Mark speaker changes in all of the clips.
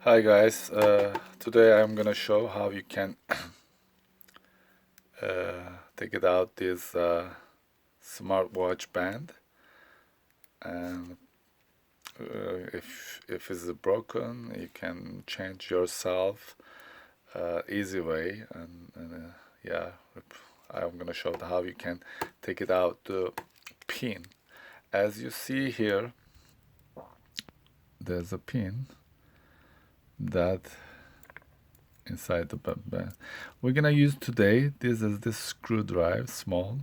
Speaker 1: Hi guys, today I'm gonna show how you can take it out this smartwatch band, and if it's broken you can change yourself easy way, and yeah, I'm gonna show how you can take it out the pin. As you see here, there's a pin that inside the band. We're gonna use today this is this screwdriver, small,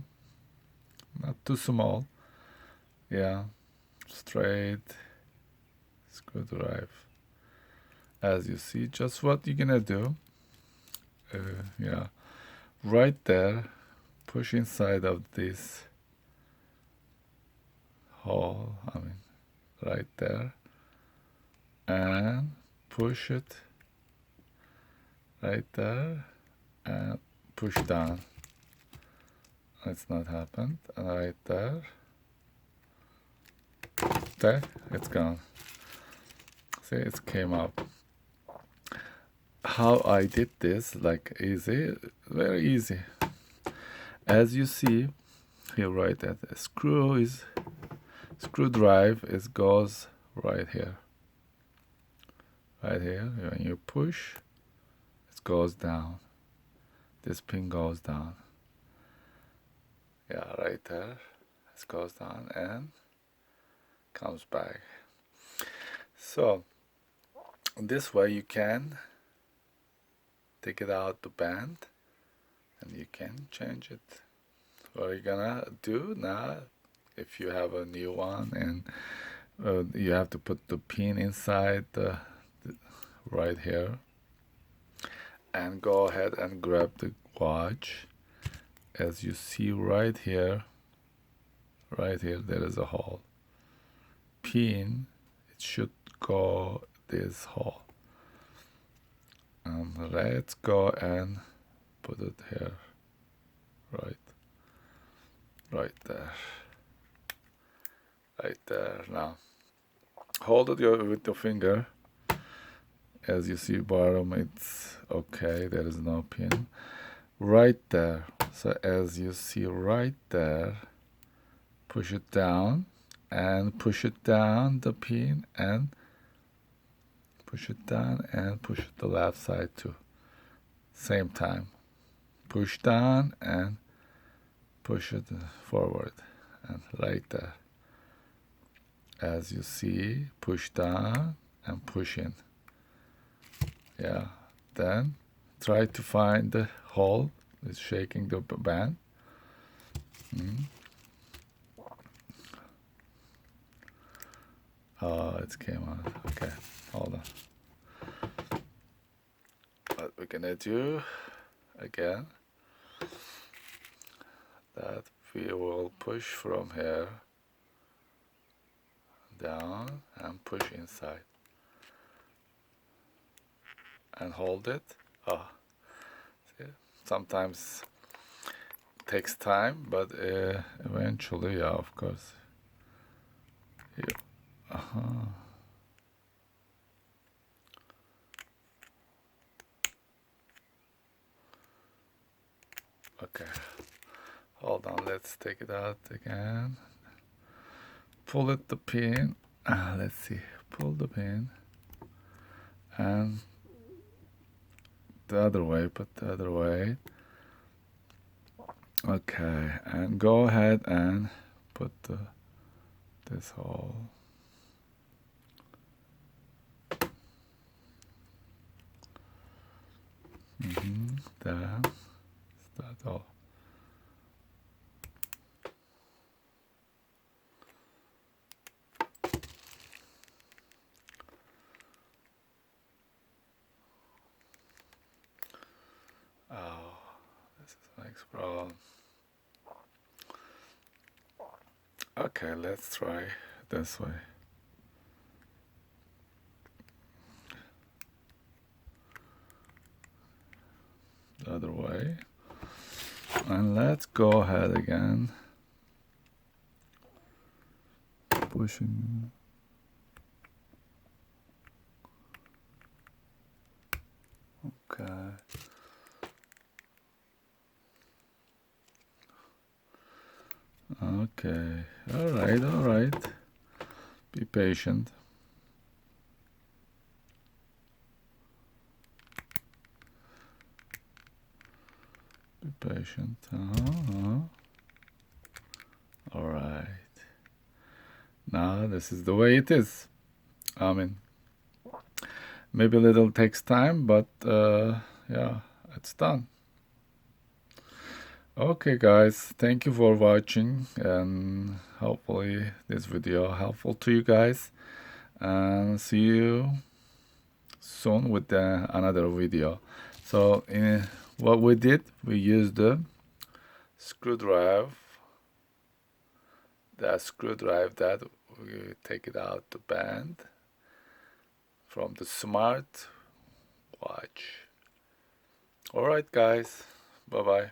Speaker 1: not too small. Yeah, straight screwdriver. As you see, just what you're gonna do. Yeah, right there, push inside of this hole. I mean, right there, and push it right there, and push down. It's not happened. And right there, there, it's gone. See, it came up. How I did this, like easy, very easy. As you see here, right at the screwdriver is goes right here. Right here, when you push, it goes down. This pin goes down. Yeah, right there, it goes down and comes back. So this way you can take it out the band and you can change it. What are you gonna do now? If you have a new one and you have to put the pin inside the right here, and go ahead and grab the watch. As you see right here there is a hole. Pin, it should go this hole, and let's go and put it here, right there, right there. Now hold it with your finger. As you see bottom, it's okay, there is no pin right there. So as you see right there, push it down and push it down the pin, and push it down and push it the left side too. Same time. Push down and push it forward, and right there. As you see, push down and push in. Yeah. Then try to find the hole. It's shaking the band. Oh, it came out. Okay, hold on. What we're gonna do again, that we will push from here down and push inside and hold it. Oh, see? Sometimes takes time, but eventually, yeah, of course. Yeah. Okay, hold on, let's take it out again. Pull it the pin. Let's see, pull the pin and the other way, put the other way. Okay, and go ahead and put this hole. There. Start all. Oh, this is the next problem. Okay, let's try this way. The other way. And let's go ahead again. Pushing. Okay. Okay. All right. All right. Be patient. Be patient. All right. Now this is the way it is. I mean, maybe a little takes time, but yeah, it's done. Okay, guys, thank you for watching, and hopefully this video helpful to you guys. And see you soon with another video. So what we did, we used the screwdriver, that we take it out the band from the smart watch. All right, guys, bye bye.